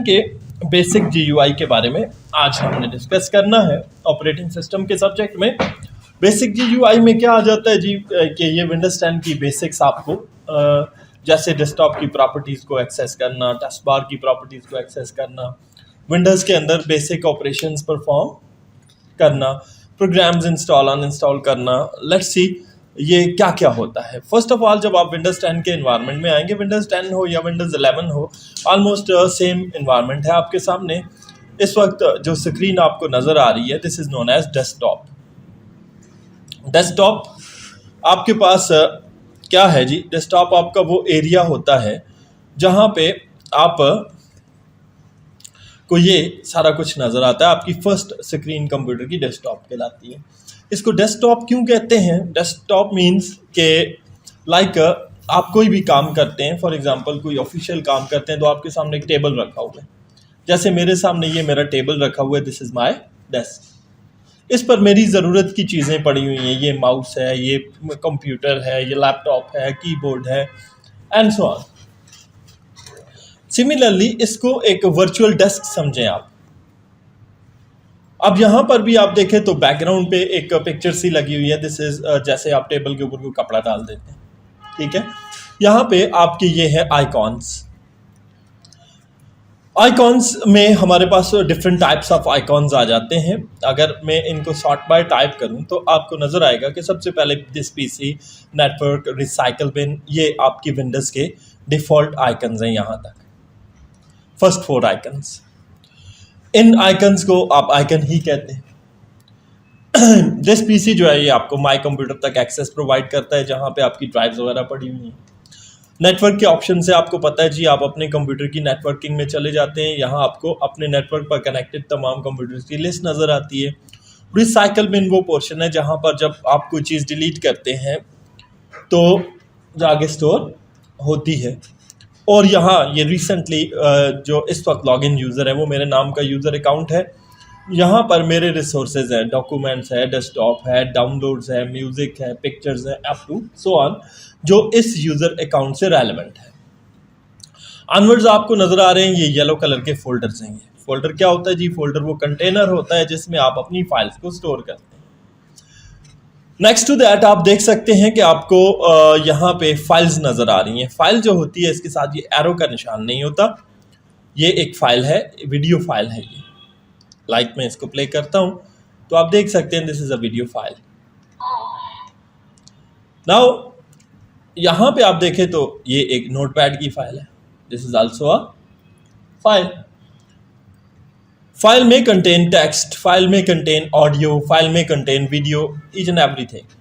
के basic GUI के बारे में आज हमने डिस्कस करना है ऑपरेटिंग सिस्टम के सब्जेक्ट में। बेसिक जीयूआई में क्या आ जाता है जी कि ये विंडोज 10 की बेसिक्स आपको जैसे डेस्कटॉप की प्रॉपर्टीज़ को एक्सेस करना, टास्क बार की प्रॉपर्टीज़ को एक्सेस करना, विंडोज़ के अंदर बेसिक ऑपरेशंस परफॉर्म करना, प्रोग्राम्स इंस्टॉल अनइंस्टॉल करना। लेट्स सी ये क्या क्या होता है। फर्स्ट ऑफ ऑल, जब आप विंडोज़ 10 के इन्वायरमेंट में आएंगे, विंडोज़ 10 हो या विंडोज़ 11 हो, ऑलमोस्ट सेम इन्वायरमेंट है आपके सामने। इस वक्त जो स्क्रीन आपको नज़र आ रही है, this is known as desktop. Desktop आपके पास क्या है जी? डेस्कटॉप आपका वो एरिया होता है जहाँ पे आप को ये सारा कुछ नज़र आता है। आपकी फर्स्ट स्क्रीन कंप्यूटर की डेस्कटॉप कहलाती है। इसको डेस्कटॉप क्यों कहते हैं? डेस्कटॉप मीन्स के लाइक आप कोई भी काम करते हैं, फॉर एग्जांपल कोई ऑफिशियल काम करते हैं तो आपके सामने एक टेबल रखा हुआ है। जैसे मेरे सामने ये मेरा टेबल रखा हुआ है, दिस इज़ माय डेस्क। इस पर मेरी ज़रूरत की चीज़ें पड़ी हुई हैं। ये माउस है, ये कंप्यूटर है, ये लैपटॉप है, कीबोर्ड है एंड सो ऑन। सिमिलरली इसको एक वर्चुअल डेस्क समझें आप। अब यहाँ पर भी आप देखें तो बैकग्राउंड पे एक पिक्चर सी लगी हुई है। दिस इज जैसे आप टेबल के ऊपर कोई कपड़ा डाल देते हैं, ठीक है। यहाँ पे आपके ये है आइकॉन्स। आइकॉन्स में हमारे पास डिफरेंट टाइप्स ऑफ आइकॉन्स आ जाते हैं। अगर मैं इनको सॉर्ट बाय टाइप करूं तो आपको नज़र आएगा कि सबसे पहले this PC, network, recycle bin, ये आपकी विंडोज़ के डिफ़ॉल्ट आइकन्स हैं। यहाँ तक फर्स्ट 4 आइकन्स। इन आइकन्स को आप आइकन ही कहते हैं। दिस पीसी जो है ये आपको माई कंप्यूटर तक एक्सेस प्रोवाइड करता है, जहाँ पे आपकी ड्राइव्स वगैरह पड़ी हुई हैं। नेटवर्क के ऑप्शन से आपको पता है जी, आप अपने कंप्यूटर की नेटवर्किंग में चले जाते हैं। यहाँ आपको अपने नेटवर्क पर कनेक्टेड तमाम कंप्यूटर्स की लिस्ट नज़र आती है। रिसाइकल बिन वो पोर्शन है जहाँ पर जब आप कोई चीज़ डिलीट करते हैं तो आगे स्टोर होती है। और यहाँ ये रिसेंटली जो इस वक्त लॉगिन यूज़र है वो मेरे नाम का यूज़र अकाउंट है। यहाँ पर मेरे रिसोर्सेज हैं, डॉक्यूमेंट्स है, डेस्कटॉप है, डाउनलोड्स है, म्यूज़िक है, पिक्चर्स है, अप टू सो ऑन, जो इस यूज़र अकाउंट से रेलेवेंट है। ऑनवर्ड्स आपको नज़र आ रहे हैं ये येलो कलर के फोल्डर्स हैं। ये फोल्डर क्या होता है जी? फोल्डर वो कंटेनर होता है जिसमें आप अपनी फाइल्स को स्टोर करते हैं। नेक्स्ट टू दैट आप देख सकते हैं कि आपको यहाँ पे फाइल्स नज़र आ रही हैं। फाइल जो होती है इसके साथ ये एरो का निशान नहीं होता। ये एक फ़ाइल है, वीडियो फाइल है। ये लाइक मैं इसको प्ले करता हूँ तो आप देख सकते हैं this is a video file. Now यहाँ पे आप देखें तो ये एक नोटपैड की फाइल है। This is also a file. File में कंटेन टेक्स्ट, फाइल में कंटेन ऑडियो, फाइल में contain video, each and everything.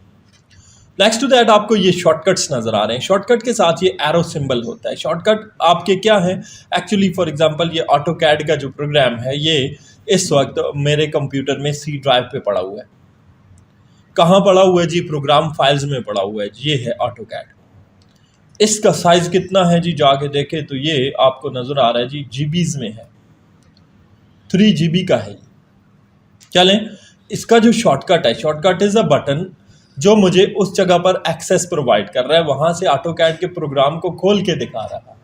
Next to that आपको ये शॉर्टकट्स नज़र आ रहे हैं। शॉर्टकट के साथ ये एरो सिंबल होता है। शॉर्टकट आपके क्या है? एक्चुअली फॉर एग्जांपल ये ऑटोकैड का जो प्रोग्राम है ये इस वक्त मेरे कंप्यूटर में सी ड्राइव पे पड़ा हुआ है। कहाँ पड़ा हुआ है जी? प्रोग्राम फाइल्स में पड़ा हुआ है। ये है ऑटोकैड। इसका साइज़ कितना है जी? जाके देखें तो ये आपको नज़र आ रहा है जी जीबीज़ में है, 3 GB का है। चलें, इसका जो शॉर्टकट है, शॉर्टकट इज़ अ बटन जो मुझे उस जगह पर एक्सेस प्रोवाइड कर रहा है, वहाँ से ऑटोकैड के प्रोग्राम को खोल के दिखा रहा है।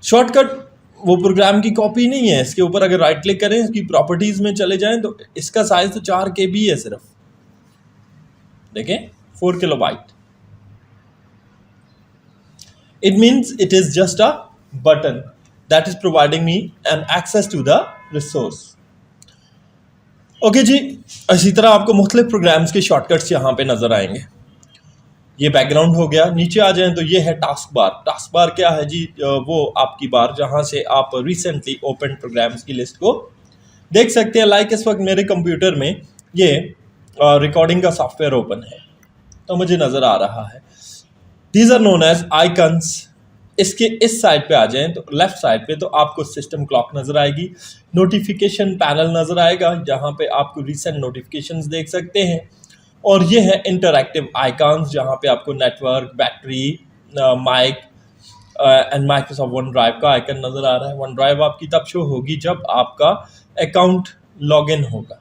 शॉर्टकट वो प्रोग्राम की कॉपी नहीं है। इसके ऊपर अगर राइट क्लिक करें, इसकी प्रॉपर्टीज़ में चले जाएं तो इसका साइज़ तो 4 KB है सिर्फ। देखें 4 kilobyte. It means it is just a button that is providing me an access to the resource. Okay जी, इसी तरह आपको मुख्तलिफ प्रोग्राम्स के शॉर्टकट्स यहाँ पे नज़र आएंगे। ये बैकग्राउंड हो गया। नीचे आ जाएं तो ये है टास्क बार। टास्क बार क्या है जी? वो आपकी बार जहाँ से आप रिसेंटली ओपन प्रोग्राम्स की लिस्ट को देख सकते हैं। लाइक इस वक्त मेरे कंप्यूटर में ये रिकॉर्डिंग का सॉफ्टवेयर ओपन है तो मुझे नज़र आ रहा है। These are known as icons. इसके इस साइड पे आ जाएं तो लेफ्ट साइड पे तो आपको सिस्टम क्लॉक नज़र आएगी, नोटिफिकेशन पैनल नज़र आएगा जहाँ पे आपको रीसेंट नोटिफिकेशंस देख सकते हैं। और ये है इंटरैक्टिव आइकन्स जहाँ पे आपको network, battery, mic and Microsoft OneDrive का आइकन नज़र आ रहा है। वन ड्राइव आपकी तब शो होगी जब आपका अकाउंट लॉगिन होगा।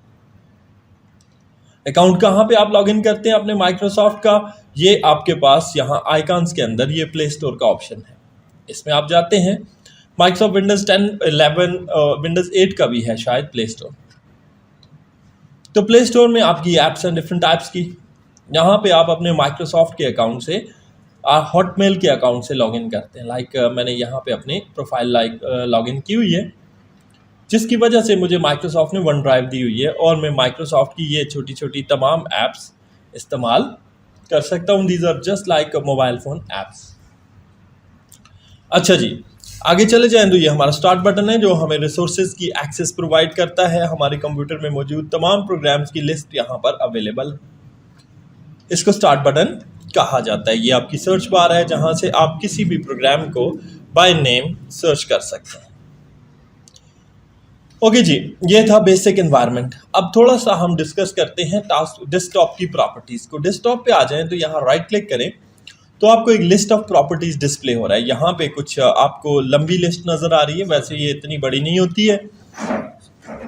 अकाउंट कहाँ पे आप लॉगिन करते हैं अपने माइक्रोसॉफ्ट का? ये आपके पास यहाँ आइकन्स के अंदर ये प्ले स्टोर का ऑप्शन है, इसमें आप जाते हैं। माइक्रोसॉफ्ट विंडोज़ 10, 11, विंडोज़ 8 का भी है शायद प्ले स्टोर। तो प्ले स्टोर में आपकी ऐप्स हैं डिफरेंट टाइप्स की। यहाँ पे आप अपने माइक्रोसॉफ्ट के अकाउंट से हॉटमेल के अकाउंट से लॉगिन करते हैं। मैंने यहाँ पे अपनी प्रोफाइल लॉगिन की हुई है, जिसकी वजह से मुझे माइक्रोसॉफ्ट ने वन ड्राइव दी हुई है और मैं माइक्रोसॉफ्ट की ये छोटी छोटी तमाम ऐप्स इस्तेमाल कर सकता हूँ। These are just like mobile phone apps. अच्छा जी, आगे चले जाएं तो ये हमारा स्टार्ट बटन है जो हमें रिसोर्सेज की एक्सेस प्रोवाइड करता है। हमारे कंप्यूटर में मौजूद तमाम प्रोग्राम्स की लिस्ट यहाँ पर अवेलेबल है। इसको स्टार्ट बटन कहा जाता है। ये आपकी सर्च बार है जहाँ से आप किसी भी प्रोग्राम को बाय नेम सर्च कर सकते हैं। ओके जी, ये था बेसिक एनवायरनमेंट। अब थोड़ा सा हम डिस्कस करते हैं डेस्कटॉप की प्रॉपर्टीज़ को। डेस्कटॉप पे आ जाएं तो यहाँ राइट क्लिक करें तो आपको एक लिस्ट ऑफ प्रॉपर्टीज़ डिस्प्ले हो रहा है। यहाँ पे कुछ आपको लंबी लिस्ट नज़र आ रही है, वैसे ये इतनी बड़ी नहीं होती है।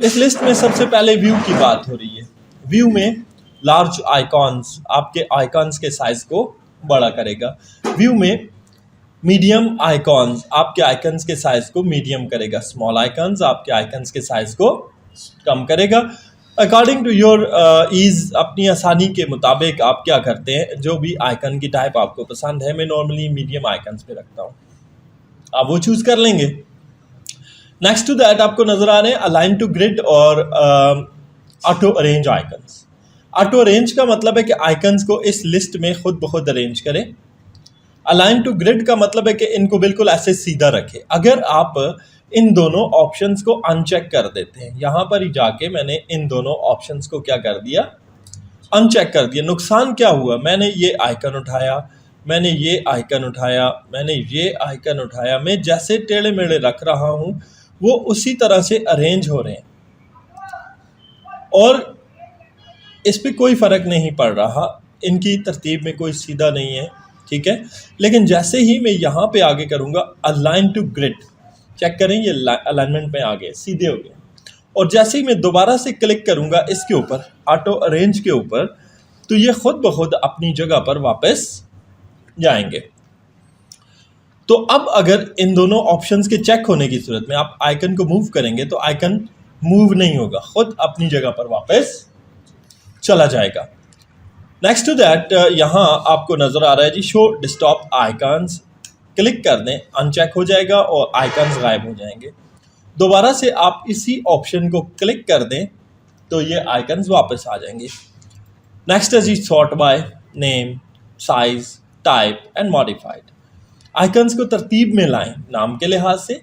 इस लिस्ट में सबसे पहले व्यू की बात हो रही है। व्यू में लार्ज आइकॉन्स आपके आइकॉन्स के साइज को बड़ा करेगा। व्यू में मीडियम आइकॉन्स आपके आइकन्स के साइज को मीडियम करेगा। स्मॉल आइकॉन्स आपके आइकन्स के साइज को कम करेगा। अकॉर्डिंग टू योर ईज, अपनी आसानी के मुताबिक आप क्या करते हैं, जो भी आइकन की टाइप आपको पसंद है, मैं नॉर्मली मीडियम आइकन्स पे रखता हूँ, आप वो चूज़ कर लेंगे। नेक्स्ट टू दैट आपको नज़र आ रहे हैं अलाइन टू ग्रिड और auto arrange icons. Auto arrange का मतलब है कि आइकन्स को इस लिस्ट में खुद ब खुद अरेंज करें। अलाइन टू ग्रिड का मतलब है कि इनको बिल्कुल ऐसे सीधा रखें। अगर आप इन दोनों ऑप्शंस को अनचेक कर देते हैं, यहाँ पर ही जाके मैंने इन दोनों ऑप्शंस को क्या कर दिया, अनचेक कर दिया। नुकसान क्या हुआ, मैंने ये आइकन उठाया, मैंने ये आइकन उठाया, मैंने ये आइकन उठाया, मैं जैसे टेढ़े मेढ़े रख रहा हूँ वो उसी तरह से अरेंज हो रहे हैं और इस पर कोई फ़र्क नहीं पड़ रहा, इनकी तरतीब में कोई सीधा नहीं है, ठीक है। लेकिन जैसे ही मैं यहाँ पे आगे करूँगा अलाइन टू ग्रिड, चेक करें ये अलाइनमेंट में आ गए, सीधे हो गए। और जैसे ही मैं दोबारा से क्लिक करूँगा इसके ऊपर, ऑटो अरेंज के ऊपर, तो ये खुद ब खुद अपनी जगह पर वापस जाएंगे। तो अब अगर इन दोनों ऑप्शंस के चेक होने की सूरत में आप आइकन को मूव करेंगे तो आइकन मूव नहीं होगा, खुद अपनी जगह पर वापस चला जाएगा। नेक्स्ट टू दैट यहाँ आपको नज़र आ रहा है जी शो डेस्कटॉप आइकन्स। क्लिक कर दें, अनचेक हो जाएगा और आइकन्स गायब हो जाएंगे। दोबारा से आप इसी ऑप्शन को क्लिक कर दें तो ये आइकन्स वापस आ जाएंगे। नेक्स्ट है जी sort by name, size, type and modified. Icons को तरतीब में लाएं, नाम के लिहाज से,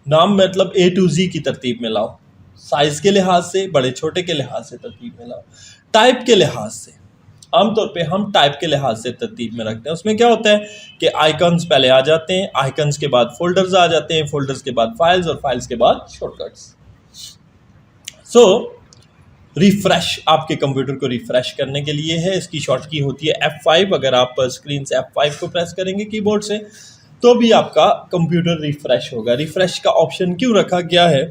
नाम मतलब A to Z की तरतीब में लाओ, साइज़ के लिहाज से, बड़े छोटे के लिहाज से तरतीब में लाओ, टाइप के लिहाज से, आमतौर पे हम टाइप के लिहाज से तरतीब में रखते हैं। उसमें क्या होता है कि आइकन्स पहले आ जाते हैं, आइकन्स के बाद फोल्डर्स आ जाते हैं, फोल्डर्स के बाद फाइल्स और फाइल्स के बाद शॉर्टकट्स। सो रिफ्रेश आपके कंप्यूटर को रिफ्रेश करने के लिए है, इसकी शॉर्ट की होती है F5। अगर आप स्क्रीन से F5 को प्रेस करेंगे कीबोर्ड से तो भी आपका कंप्यूटर रिफ्रेश होगा। रिफ्रेश का ऑप्शन क्यों रखा गया है,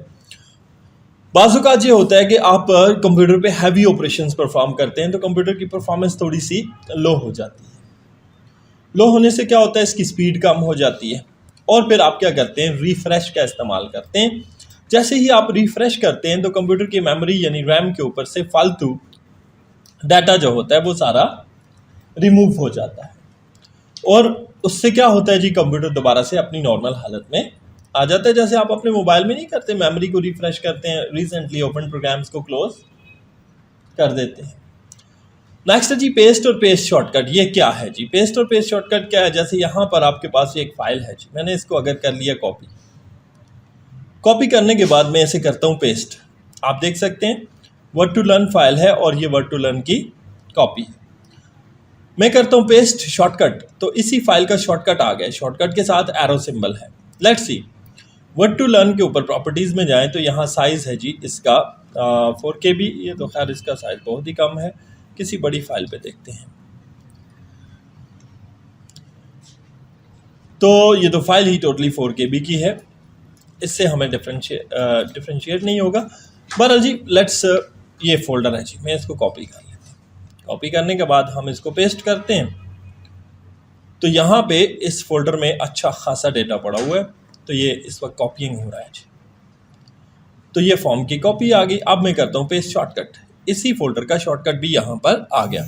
बाज़-औक़ात ये होता है कि आप कंप्यूटर पे हैवी ऑपरेशंस परफॉर्म करते हैं तो कंप्यूटर की परफॉर्मेंस थोड़ी सी लो हो जाती है। लो होने से क्या होता है, इसकी स्पीड कम हो जाती है और फिर आप क्या करते हैं, रिफ्रेश का इस्तेमाल करते हैं। जैसे ही आप रिफ्रेश करते हैं तो कंप्यूटर की मेमोरी यानी रैम के ऊपर से फालतू डाटा जो होता है वो सारा रिमूव हो जाता है और उससे क्या होता है जी, कंप्यूटर दोबारा से अपनी नॉर्मल हालत में आ जाता है। जैसे आप अपने मोबाइल में नहीं करते, मेमोरी को रिफ्रेश करते हैं, रिसेंटली ओपन प्रोग्राम्स को क्लोज कर देते हैं। नेक्स्ट है जी पेस्ट और पेस्ट शॉर्टकट। ये क्या है जी, पेस्ट और पेस्ट शॉर्टकट क्या है, जैसे यहाँ पर आपके पास एक फाइल है जी, मैंने इसको अगर कर लिया कॉपी करने के बाद मैं इसे करता हूँ पेस्ट। आप देख सकते हैं वर्ड टू लर्न फाइल है और ये वर्ड टू लर्न की कॉपी है। मैं करता हूँ पेस्ट शॉर्टकट तो इसी फाइल का शॉर्टकट आ गया, शॉर्टकट के साथ एरो सिंबल है। Let's see, word to learn के ऊपर प्रॉपर्टीज़ में जाएं तो यहाँ साइज़ है जी इसका 4KB। ये तो खैर इसका साइज़ बहुत ही कम है, किसी बड़ी फाइल पे देखते हैं। तो ये तो फाइल ही टोटली 4KB की है, इससे हमें डिफ्रेंशिएट नहीं होगा। बहरहाल जी लेट्स, ये फोल्डर है जी, मैं इसको कॉपी कर लेता हूँ। कॉपी करने के बाद हम इसको पेस्ट करते हैं तो यहाँ पे इस फोल्डर में अच्छा खासा डेटा पड़ा हुआ है। तो ये इस वक्त कॉपिंग हो रहा है जी। तो ये फॉर्म की कॉपी आ गई। अब मैं करता हूँ पेस्ट शॉर्टकट, इसी फोल्डर का शॉर्टकट भी यहाँ पर आ गया।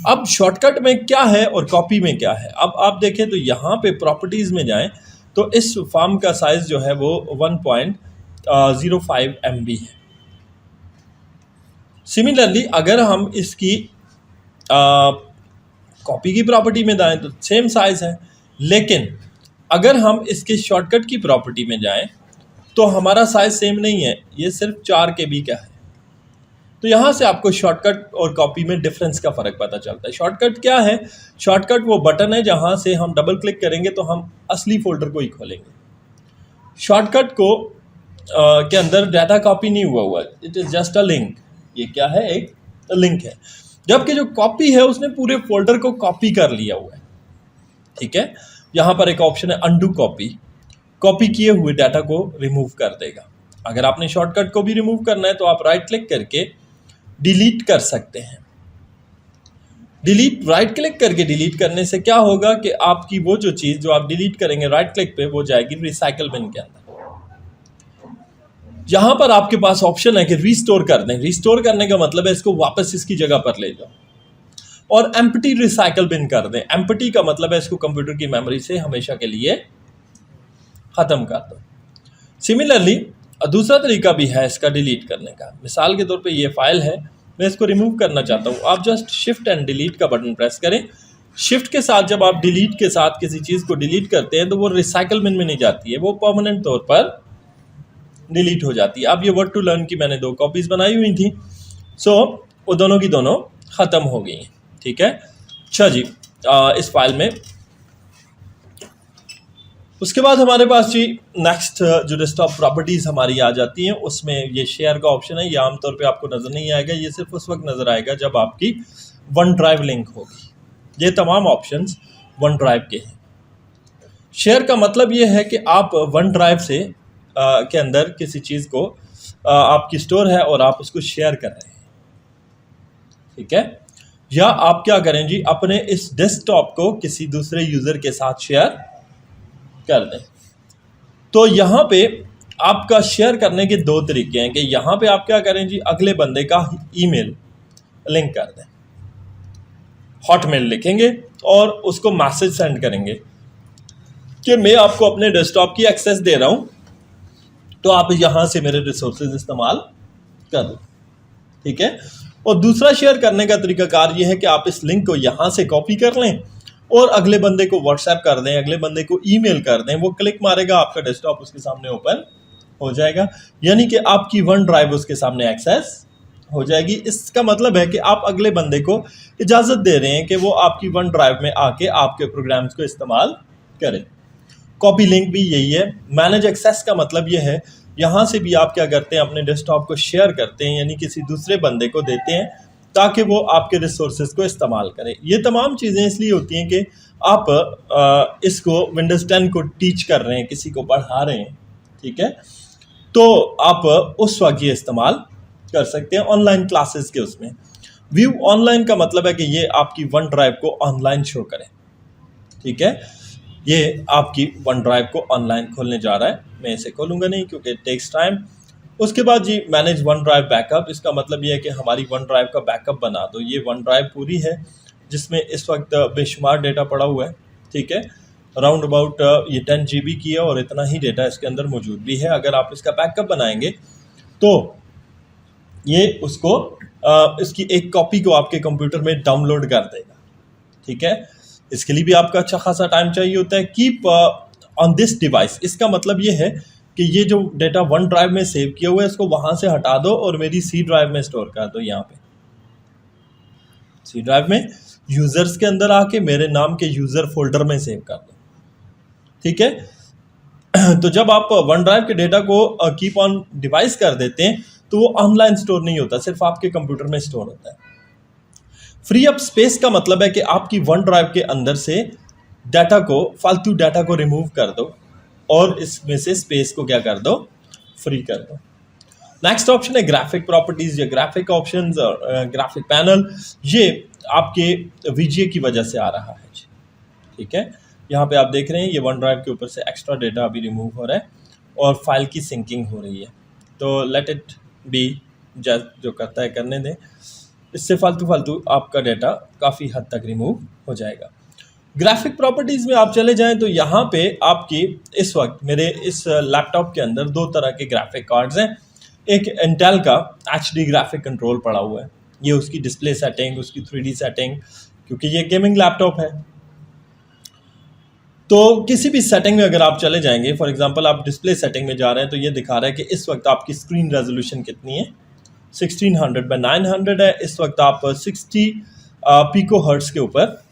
अब शॉर्टकट में क्या है और कॉपी में क्या है, अब आप देखें तो यहाँ पे प्रॉपर्टीज़ में जाएं तो इस फॉर्म का साइज़ जो है वो 1.05 MB है। सिमिलरली अगर हम इसकी कॉपी की प्रॉपर्टी में जाएं तो सेम साइज़ है, लेकिन अगर हम इसके शॉर्टकट की प्रॉपर्टी में जाएं तो हमारा साइज़ सेम नहीं है, ये सिर्फ 4 KB का है। तो यहाँ से आपको शॉर्टकट और कॉपी में डिफरेंस का फ़र्क पता चलता है। शॉर्टकट क्या है? शॉर्टकट वो बटन है जहाँ से हम डबल क्लिक करेंगे तो हम असली फोल्डर को ही खोलेंगे। शॉर्टकट को के अंदर डाटा कॉपी नहीं हुआ, it is just a link. ये क्या है? एक लिंक है। जबकि जो कॉपी है उसने पूरे फोल्डर को कॉपी कर लिया हुआ है। ठीक है, यहाँ पर एक ऑप्शन है अनडू कॉपी, कॉपी किए हुए डाटा को रिमूव कर देगा। अगर आपने शॉर्टकट को भी रिमूव करना है तो आप राइट क्लिक करके डिलीट कर सकते हैं। राइट क्लिक करके डिलीट करने से क्या होगा कि आपकी वो जो चीज़ जो आप डिलीट करेंगे राइट क्लिक पे, वो जाएगी रिसाइकल बिन के अंदर। यहाँ पर आपके पास ऑप्शन है कि रीस्टोर कर दें। रीस्टोर करने का मतलब है इसको वापस इसकी जगह पर ले जाओ, और एम्प्टी रिसाइकल बिन कर दें। एम्प्टी का मतलब है इसको कंप्यूटर की मेमोरी से हमेशा के लिए ख़त्म कर दो। सिमिलरली दूसरा तरीका भी है इसका डिलीट करने का। मिसाल के तौर पे ये फाइल है, मैं इसको रिमूव करना चाहता हूँ। आप जस्ट शिफ्ट एंड डिलीट का बटन प्रेस करें। शिफ्ट के साथ जब आप डिलीट के साथ किसी चीज़ को डिलीट करते हैं तो वो रिसाइकल बिन में नहीं जाती है, वो परमानेंट तौर पर डिलीट हो जाती है। अब ये वर्ड टू लर्न की मैंने 2 कॉपीज़ बनाई हुई थी, सो वो दोनों की दोनों ख़त्म हो गई हैं। ठीक है, अच्छा जी, इस फाइल में उसके बाद हमारे पास जी नेक्स्ट जो डेस्कटॉप प्रॉपर्टीज़ हमारी आ जाती हैं, उसमें ये शेयर का ऑप्शन है। ये आमतौर पे आपको नज़र नहीं आएगा, ये सिर्फ उस वक्त नज़र आएगा जब आपकी वन ड्राइव लिंक होगी। ये तमाम ऑप्शंस वन ड्राइव के हैं। शेयर का मतलब ये है कि आप वन ड्राइव से के अंदर किसी चीज़ को आपकी स्टोर है और आप उसको शेयर कर रहे हैं। ठीक है, या आप क्या करें जी, अपने इस डेस्कटॉप को किसी दूसरे यूज़र के साथ शेयर कर दें। तो यहाँ पे आपका शेयर करने के 2 तरीके हैं कि यहाँ पे आप क्या करें जी, अगले बंदे का ईमेल लिंक कर दें, हॉटमेल लिखेंगे और उसको मैसेज सेंड करेंगे कि मैं आपको अपने डेस्कटॉप की एक्सेस दे रहा हूँ, तो आप यहाँ से मेरे रिसोर्सेज इस्तेमाल कर लो। ठीक है, और दूसरा शेयर करने का तरीकाकार ये है कि आप इस लिंक को यहाँ से कॉपी कर लें और अगले बंदे को व्हाट्सएप कर दें, अगले बंदे को ईमेल कर दें। वो क्लिक मारेगा, आपका डेस्कटॉप उसके सामने ओपन हो जाएगा, यानी कि आपकी वन ड्राइव उसके सामने एक्सेस हो जाएगी। इसका मतलब है कि आप अगले बंदे को इजाज़त दे रहे हैं कि वो आपकी वन ड्राइव में आके आपके प्रोग्राम्स को इस्तेमाल करें। कॉपी लिंक भी यही है। मैनेज एक्सेस का मतलब ये है, यहाँ से भी आप क्या करते हैं, अपने डेस्कटॉप को शेयर करते हैं, यानी किसी दूसरे बंदे को देते हैं ताकि वो आपके रिसोर्सेज को इस्तेमाल करें। ये तमाम चीज़ें इसलिए होती हैं कि आप इसको विंडोज़ 10 को टीच कर रहे हैं, किसी को पढ़ा रहे हैं। ठीक है, तो आप उस वक्त ये इस्तेमाल कर सकते हैं ऑनलाइन क्लासेस के। उसमें व्यू ऑनलाइन का मतलब है कि ये आपकी वन ड्राइव को ऑनलाइन शो करें। ठीक है, ये आपकी वन ड्राइव को ऑनलाइन खोलने जा रहा है। मैं इसे खोलूँगा नहीं क्योंकि इट टेक्स टाइम। उसके बाद जी मैनेज वन ड्राइव बैकअप, इसका मतलब ये है कि हमारी वन ड्राइव का बैकअप बना दो। ये वन ड्राइव पूरी है जिसमें इस वक्त बेशुमार डेटा पड़ा हुआ है। ठीक है, अराउंड अबाउट ये 10 GB की है और इतना ही डेटा इसके अंदर मौजूद भी है। अगर आप इसका बैकअप बनाएंगे तो ये उसको इसकी एक कॉपी को आपके कंप्यूटर में डाउनलोड कर देगा। ठीक है, इसके लिए भी आपका अच्छा खासा टाइम चाहिए होता है। कीप ऑन दिस डिवाइस, इसका मतलब ये है कि ये जो डेटा वन ड्राइव में सेव किया हुआ है इसको वहाँ से हटा दो और मेरी सी ड्राइव में स्टोर कर दो। यहाँ पे सी ड्राइव में यूज़र्स के अंदर आके मेरे नाम के यूज़र फोल्डर में सेव कर दो। ठीक है, तो जब आप वन ड्राइव के डेटा को कीप ऑन डिवाइस कर देते हैं तो वो ऑनलाइन स्टोर नहीं होता, सिर्फ आपके कंप्यूटर में स्टोर होता है। फ्री अप स्पेस का मतलब है कि आपकी वन ड्राइव के अंदर से डाटा को, फालतू डाटा को रिमूव कर दो और इसमें से स्पेस को क्या कर दो, फ्री कर दो। नेक्स्ट ऑप्शन है ग्राफिक प्रॉपर्टीज़ या ग्राफिक ऑप्शंस और ग्राफिक पैनल। ये आपके VGA की वजह से आ रहा है। ठीक है, यहाँ पे आप देख रहे हैं ये वन ड्राइव के ऊपर से एक्स्ट्रा डेटा अभी रिमूव हो रहा है और फाइल की सिंकिंग हो रही है। तो लेट इट बी, जो करता है करने दें, इससे फालतू आपका डेटा काफ़ी हद तक रिमूव हो जाएगा। ग्राफिक प्रॉपर्टीज़ में आप चले जाएं तो यहाँ पे आपकी इस वक्त मेरे इस लैपटॉप के अंदर दो तरह के ग्राफिक कार्ड्स हैं। एक इंटेल का HD ग्राफिक कंट्रोल पड़ा हुआ है, ये उसकी डिस्प्ले सेटिंग, उसकी 3D सेटिंग, क्योंकि ये गेमिंग लैपटॉप है। तो किसी भी सेटिंग में अगर आप चले जाएंगे, फॉर एग्जांपल आप डिस्प्ले सेटिंग में जा रहे हैं तो ये दिखा रहा है कि इस वक्त आपकी स्क्रीन रेजोल्यूशन कितनी है, 1600x900 है। इस वक्त आप 60 पिको हर्ट्ज के ऊपर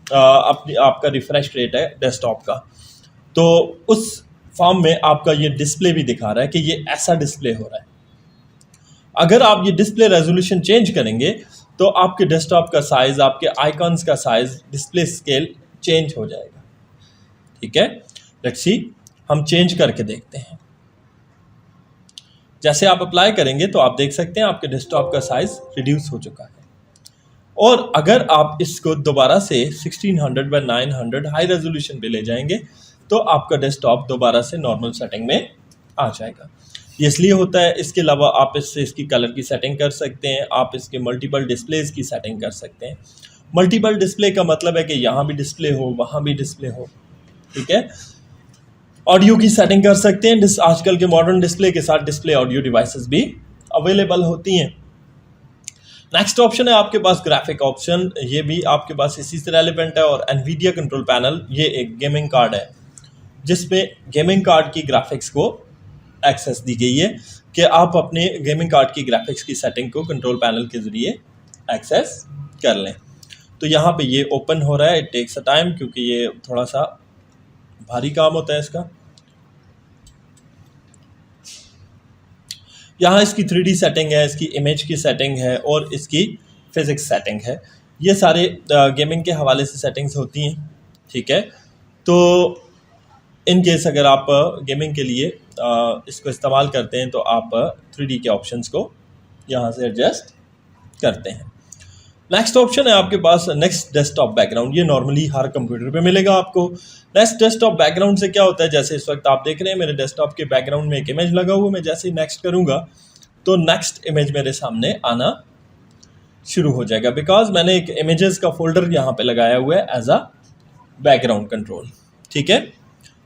आपका रिफ्रेश रेट है डेस्कटॉप का। तो उस फॉर्म में आपका ये डिस्प्ले भी दिखा रहा है कि ये ऐसा डिस्प्ले हो रहा है। अगर आप ये डिस्प्ले रेजोल्यूशन चेंज करेंगे तो आपके डेस्कटॉप का साइज, आपके आइकॉन्स का साइज, डिस्प्ले स्केल चेंज हो जाएगा। ठीक है, लेट्स सी, हम चेंज करके देखते हैं। जैसे आप अप्लाई करेंगे तो आप देख सकते हैं आपके डेस्कटॉप का साइज रिड्यूस हो चुका है। और अगर आप इसको दोबारा से 1600x900 हाई रेजोल्यूशन पे ले जाएंगे तो आपका डेस्कटॉप दोबारा से नॉर्मल सेटिंग में आ जाएगा। ये इसलिए होता है। इसके अलावा आप इससे इसकी कलर की सेटिंग कर सकते हैं, आप इसके मल्टीपल डिस्प्लेज की सेटिंग कर सकते हैं। मल्टीपल डिस्प्ले का मतलब है कि यहाँ भी डिस्प्ले हो, वहाँ भी डिस्प्ले हो। ठीक है, ऑडियो की सेटिंग कर सकते हैं। आजकल के मॉडर्न डिस्प्ले के साथ डिस्प्ले ऑडियो डिवाइसेस भी अवेलेबल होती हैं। नेक्स्ट ऑप्शन है आपके पास ग्राफिक ऑप्शन, ये भी आपके पास इसी से रेलिवेंट है। और एनवीडिया कंट्रोल पैनल, ये एक गेमिंग कार्ड है जिसमें गेमिंग कार्ड की ग्राफिक्स को एक्सेस दी गई है कि आप अपने गेमिंग कार्ड की ग्राफिक्स की सेटिंग को कंट्रोल पैनल के ज़रिए एक्सेस कर लें। तो यहाँ पे ये ओपन हो रहा है, इट टेक्स अ टाइम, क्योंकि ये थोड़ा सा भारी काम होता है इसका। यहाँ इसकी 3D सेटिंग है, इसकी इमेज की सेटिंग है और इसकी फिज़िक्स सेटिंग है। ये सारे गेमिंग के हवाले से सेटिंग्स होती हैं। ठीक है, तो इन केस अगर आप गेमिंग के लिए इसको इस्तेमाल करते हैं तो आप 3D के ऑप्शंस को यहाँ से एडजस्ट करते हैं। नेक्स्ट ऑप्शन है आपके पास नेक्स्ट डेस्कटॉप बैकग्राउंड। ये नॉर्मली हर कंप्यूटर पे मिलेगा आपको। नेक्स्ट डेस्कटॉप बैकग्राउंड से क्या होता है, जैसे इस वक्त आप देख रहे हैं मेरे डेस्कटॉप के बैकग्राउंड में एक इमेज लगा हुआ है। मैं जैसे ही नेक्स्ट करूँगा तो नेक्स्ट इमेज मेरे सामने आना शुरू हो जाएगा, बिकॉज मैंने एक इमेजेस का फोल्डर यहाँ पे लगाया हुआ है एज अ बैकग्राउंड कंट्रोल। ठीक है,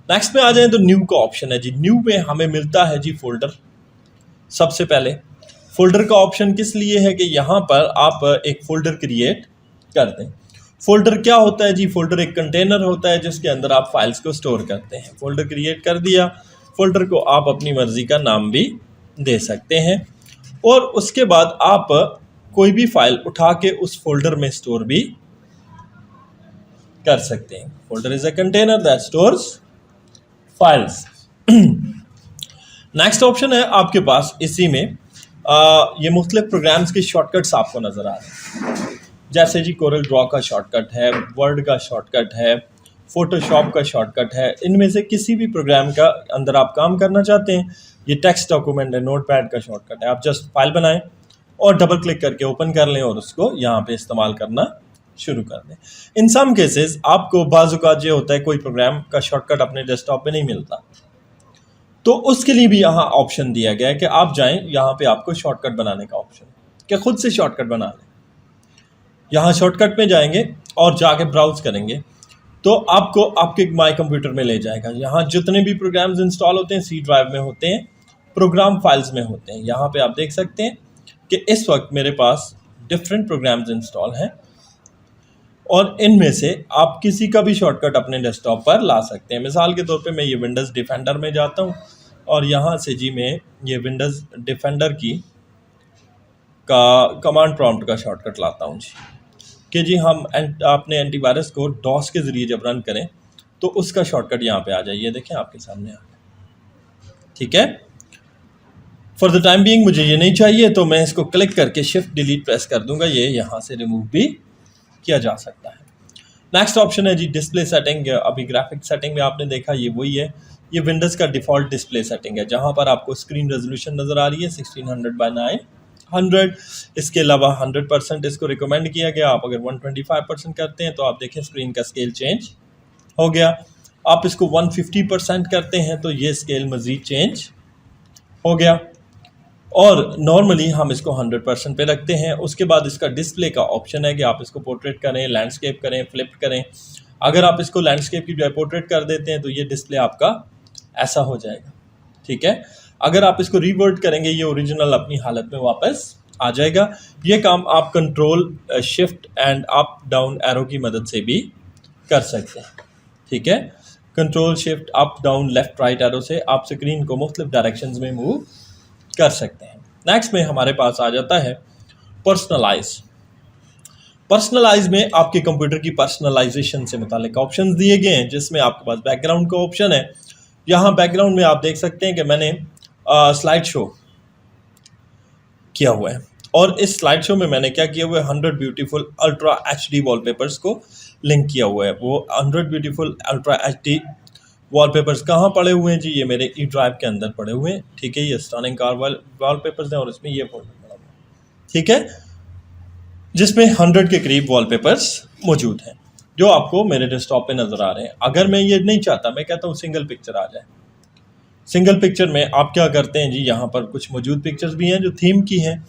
नेक्स्ट में आ जाए तो न्यू का ऑप्शन है जी। न्यू में हमें मिलता है जी फोल्डर। सबसे पहले फोल्डर का ऑप्शन किस लिए है कि यहाँ पर आप एक फोल्डर क्रिएट कर दें। फोल्डर क्या होता है जी, फोल्डर एक कंटेनर होता है जिसके अंदर आप फाइल्स को स्टोर करते हैं। फोल्डर क्रिएट कर दिया, फोल्डर को आप अपनी मर्जी का नाम भी दे सकते हैं और उसके बाद आप कोई भी फाइल उठा के उस फोल्डर में स्टोर भी कर सकते हैं। Folder is a container that stores files. Next option है आपके पास इसी में ये मुख्तलिफ प्रोग्राम्स के शॉर्टकट्स आपको नज़र आ रहे हैं। जैसे जी कोरल ड्रॉ का शॉर्टकट है, वर्ड का शॉर्टकट है, फोटोशॉप का शॉर्टकट है। इनमें से किसी भी प्रोग्राम का अंदर आप काम करना चाहते हैं, ये टेक्स्ट डॉक्यूमेंट है, नोटपैड का शॉर्टकट है। आप जस्ट फाइल बनाएं और डबल क्लिक करके ओपन कर लें और उसको यहाँ पे इस्तेमाल करना शुरू कर दें। इन सम केसेस आपको बाज़-औक़ात ये होता है कोई प्रोग्राम का शॉर्टकट अपने डेस्कटॉप पे नहीं मिलता, तो उसके लिए भी यहाँ ऑप्शन दिया गया है कि आप जाएं, यहाँ पे आपको शॉर्टकट बनाने का ऑप्शन कि खुद से शॉर्टकट बना लें। यहाँ शॉर्टकट में जाएंगे और जाके ब्राउज करेंगे तो आपको आपके माई कंप्यूटर में ले जाएगा। यहाँ जितने भी प्रोग्राम्स इंस्टॉल होते हैं सी ड्राइव में होते हैं, प्रोग्राम फाइल्स में होते हैं। यहाँ पे आप देख सकते हैं कि इस वक्त मेरे पास डिफरेंट प्रोग्राम्स इंस्टॉल हैं और इनमें से आप किसी का भी शॉर्टकट अपने डेस्कटॉप पर ला सकते हैं। मिसाल के तौर पे मैं ये विंडोज़ डिफेंडर में जाता हूँ और यहाँ से जी मैं ये विंडोज़ डिफेंडर की का कमांड प्रॉम्प्ट का शॉर्टकट लाता हूँ जी कि जी हम अपने एंटीवायरस को डॉस के ज़रिए जब रन करें तो उसका शॉर्टकट यहाँ पे आ जाए। ये देखें आपके सामने आ गया। ठीक है, फॉर द टाइम बीइंग मुझे ये नहीं चाहिए तो मैं इसको क्लिक करके शिफ्ट डिलीट प्रेस कर दूंगा, ये यहाँ से रिमूव भी किया जा सकता है। नेक्स्ट ऑप्शन है जी डिस्प्ले सेटिंग। अभी ग्राफिक सेटिंग में आपने देखा ये वही है, ये विंडोज़ का डिफ़ॉल्ट डिस्प्ले सेटिंग है जहाँ पर आपको स्क्रीन रेजोल्यूशन नज़र आ रही है 1600x900। इसके अलावा 100% इसको रिकमेंड किया गया। आप अगर 125% करते हैं तो आप देखें स्क्रीन का स्केल चेंज हो गया। आप इसको 150% करते हैं तो ये स्केल मज़ीद चेंज हो गया, और नॉर्मली हम इसको 100% पे रखते हैं। उसके बाद इसका डिस्प्ले का ऑप्शन है कि आप इसको पोर्ट्रेट करें, लैंडस्केप करें, फ्लिप करें। अगर आप इसको लैंडस्केप की बजाय पोर्ट्रेट कर देते हैं तो ये डिस्प्ले आपका ऐसा हो जाएगा, ठीक है। अगर आप इसको रिवर्ट करेंगे ये ओरिजिनल अपनी हालत में वापस आ जाएगा। ये काम आप control shift and up down arrow की मदद से भी कर सकते हैं, ठीक है। Control shift up down left right arrow से आप स्क्रीन को मुख्तलिफ डायरेक्शंस में मूव कर सकते हैं। नेक्स्ट में हमारे पास आ जाता है पर्सनलाइज। पर्सनलाइज में आपके कंप्यूटर की पर्सनलाइजेशन से मुतालिक ऑप्शंस दिए गए हैं, जिसमें आपके पास बैकग्राउंड का ऑप्शन है। यहाँ बैकग्राउंड में आप देख सकते हैं कि मैंने स्लाइड शो किया हुआ है, और इस स्लाइड शो में मैंने क्या किया हुआ है, 100 ब्यूटीफुल अल्ट्रा HD वॉलपेपर्स को लिंक किया हुआ है। वो 100 ब्यूटीफुल अल्ट्रा HD वॉलपेपर्स कहाँ पड़े हुए हैं जी, ये मेरे ई ड्राइव के अंदर पड़े हुए हैं, ठीक है। ये स्टनिंग कार वॉलपेपर्स हैं और इसमें ये फोल्डर पड़ा हुआ है, ठीक है, जिसमें 100 के करीब वॉलपेपर्स मौजूद हैं जो आपको मेरे डेस्कटॉप पे नज़र आ रहे हैं। अगर मैं ये नहीं चाहता, मैं कहता हूँ सिंगल पिक्चर आ जाए। सिंगल पिक्चर में आप क्या करते हैं जी, यहाँ पर कुछ मौजूद पिक्चर्स भी हैं जो थीम की हैं,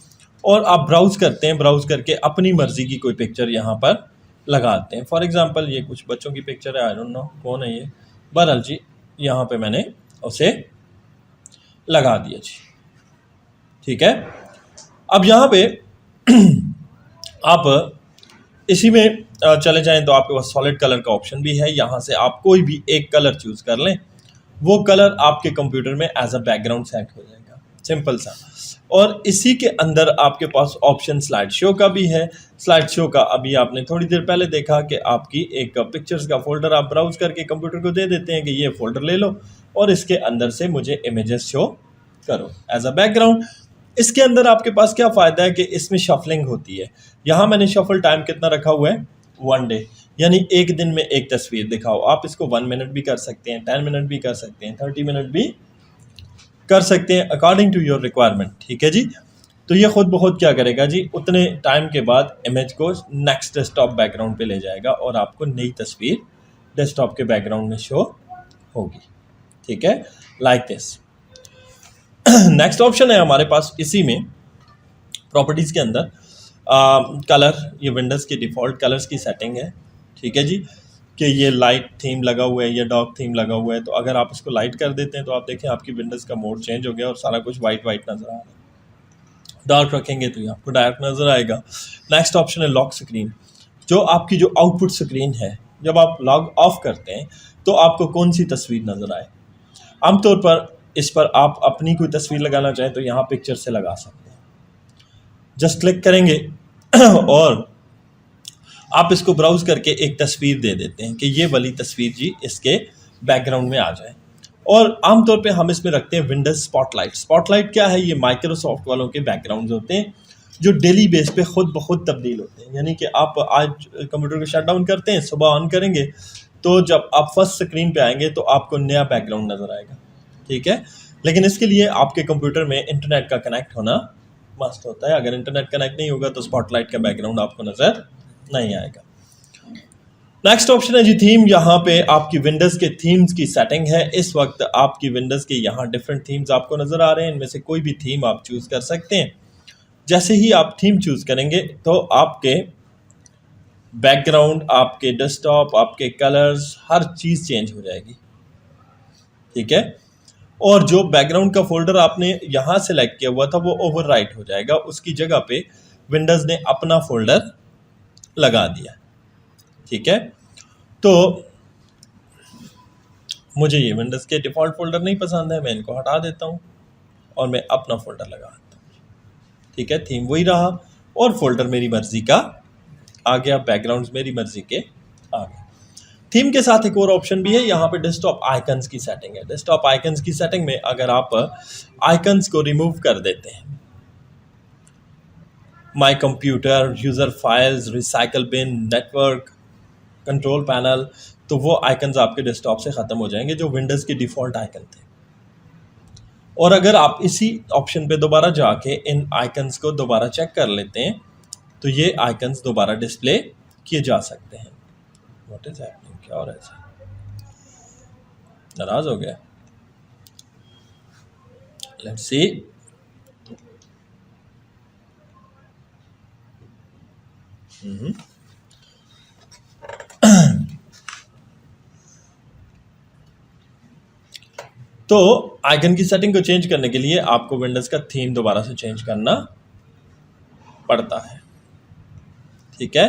और आप ब्राउज़ करते हैं, ब्राउज़ करके अपनी मर्ज़ी की कोई पिक्चर यहाँ पर लगाते हैं। फॉर एग्ज़ाम्पल ये कुछ बच्चों की पिक्चर है, आई डोंट नो कौन है ये, बहरहाल जी यहाँ पे मैंने उसे लगा दिया जी, ठीक है। अब यहाँ पे आप इसी में चले जाएं तो आपके पास सॉलिड कलर का ऑप्शन भी है। यहाँ से आप कोई भी एक कलर चूज़ कर लें, वो कलर आपके कंप्यूटर में एज अ बैकग्राउंड सेट हो जाएगा, सिंपल सा। और इसी के अंदर आपके पास ऑप्शन स्लाइड शो का भी है। स्लाइड शो का अभी आपने थोड़ी देर पहले देखा कि आपकी एक पिक्चर्स का फोल्डर आप ब्राउज करके कंप्यूटर को दे देते हैं कि ये फोल्डर ले लो और इसके अंदर से मुझे इमेजेस शो करो एज अ बैकग्राउंड। इसके अंदर आपके पास क्या फ़ायदा है कि इसमें शफलिंग होती है। यहाँ मैंने शफल टाइम कितना रखा हुआ है, 1 डे, यानी एक दिन में एक तस्वीर दिखाओ। आप इसको 1 मिनट भी कर सकते हैं, 10 मिनट भी कर सकते हैं, 30 मिनट भी कर सकते हैं, अकॉर्डिंग टू योर रिक्वायरमेंट, ठीक है जी। तो ये खुद बहुत क्या करेगा जी, उतने टाइम के बाद इमेज को नेक्स्ट डेस्कटॉप बैकग्राउंड पे ले जाएगा और आपको नई तस्वीर डेस्कटॉप के बैकग्राउंड में शो होगी, ठीक है, लाइक दिस। नेक्स्ट ऑप्शन है हमारे पास इसी में प्रॉपर्टीज़ के अंदर कलर। ये विंडोज़ के डिफ़ॉल्ट कलर्स की सेटिंग है, ठीक है जी, कि ये लाइट थीम लगा हुआ है, ये डार्क थीम लगा हुआ है। तो अगर आप इसको लाइट कर देते हैं तो आप देखें आपकी विंडोज़ का मोड चेंज हो गया और सारा कुछ वाइट नज़र आ रहा है। डार्क रखेंगे तो ये आपको डार्क नज़र आएगा। नेक्स्ट ऑप्शन है लॉक स्क्रीन, जो आपकी जो आउटपुट स्क्रीन है, जब आप लॉग ऑफ करते हैं तो आपको कौन सी तस्वीर नज़र आए। आमतौर पर इस पर आप अपनी कोई तस्वीर लगाना चाहें तो यहाँ पिक्चर से लगा सकते हैं, जस्ट क्लिक करेंगे और आप इसको ब्राउज करके एक तस्वीर दे देते हैं कि ये वाली तस्वीर जी इसके बैकग्राउंड में आ जाए। और आमतौर पे हम इसमें रखते हैं विंडोज स्पॉटलाइट। स्पॉटलाइट क्या है, ये माइक्रोसॉफ्ट वालों के बैकग्राउंड्स होते हैं जो डेली बेस पे खुद ब खुद तब्दील होते हैं। यानी कि आप आज कंप्यूटर को शट डाउन करते हैं, सुबह ऑन करेंगे तो जब आप फर्स्ट स्क्रीन पे आएंगे तो आपको नया बैकग्राउंड नज़र आएगा, ठीक है। लेकिन इसके लिए आपके कंप्यूटर में इंटरनेट का कनेक्ट होना मस्ट होता है। अगर इंटरनेट कनेक्ट नहीं होगा तो स्पॉटलाइट का बैकग्राउंड आपको नज़र नहीं आएगा। नेक्स्ट ऑप्शन है जी थीम। यहाँ पे आपकी विंडोज़ के थीम्स की सेटिंग है। इस वक्त आपकी विंडोज़ के यहाँ डिफरेंट थीम्स आपको नज़र आ रहे हैं, इनमें से कोई भी थीम आप चूज़ कर सकते हैं। जैसे ही आप थीम चूज़ करेंगे तो आपके बैकग्राउंड, आपके डेस्कटॉप, आपके कलर्स, हर चीज़ चेंज हो जाएगी, ठीक है। और जो बैकग्राउंड का फोल्डर आपने यहाँ सेलेक्ट किया हुआ था वो ओवरराइट हो जाएगा, उसकी जगह पे विंडोज़ ने अपना फोल्डर लगा दिया, ठीक है। तो मुझे ये विंडोज़ के डिफ़ॉल्ट फोल्डर नहीं पसंद है, मैं इनको हटा देता हूँ और मैं अपना फोल्डर लगा देता हूँ, ठीक है। थीम वही रहा और फोल्डर मेरी मर्ज़ी का आ गया, बैकग्राउंड्स मेरी मर्ज़ी के आ गए। थीम के साथ एक और ऑप्शन भी है, यहाँ पे डेस्कटॉप आइकन्स की सेटिंग है। डेस्कटॉप आइकन्स की सेटिंग में अगर आप आइकन्स को रिमूव कर देते हैं, my computer, user files, recycle bin, network, control panel, तो वो आइकन्स आपके डेस्कटॉप से ख़त्म हो जाएंगे जो विंडोज़ के डिफ़ॉल्ट आइकन थे। और अगर आप इसी ऑप्शन पे दोबारा जाके इन आइकन्स को दोबारा चेक कर लेते हैं तो ये आइकन्स दोबारा डिस्प्ले किए जा सकते हैं। व्हाट इज़ हैपनिंग, क्या हो रहा है? नाराज हो गया। Let's see. तो आइकन की सेटिंग को चेंज करने के लिए आपको विंडोज का थीम दोबारा से चेंज करना पड़ता है, ठीक है।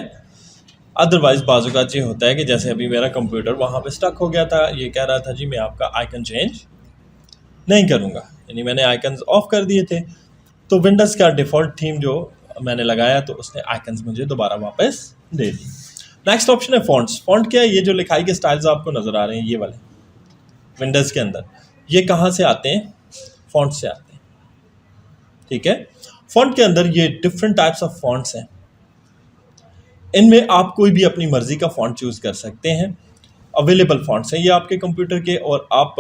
अदरवाइज बाजू का ये होता है कि जैसे अभी मेरा कंप्यूटर वहां पे स्टक हो गया था, ये कह रहा था जी मैं आपका आइकन चेंज नहीं करूंगा, यानी मैंने आइकन्स ऑफ कर दिए थे। तो विंडोज का डिफॉल्ट थीम जो मैंने लगाया तो उसने आइकन्स मुझे दोबारा वापस दे दी। नेक्स्ट ऑप्शन है फॉन्ट्स। फॉन्ट क्या है? ये जो लिखाई के स्टाइल्स आपको नजर आ रहे हैं ये वाले विंडोज के अंदर, ये कहाँ से आते हैं? फॉन्ट से आते हैं, ठीक है। फॉन्ट के अंदर ये डिफरेंट टाइप्स ऑफ फॉन्ट्स हैं, इनमें आप कोई भी अपनी मर्जी का फॉन्ट चूज कर सकते हैं। अवेलेबल फॉन्ट्स हैं ये आपके कंप्यूटर के, और आप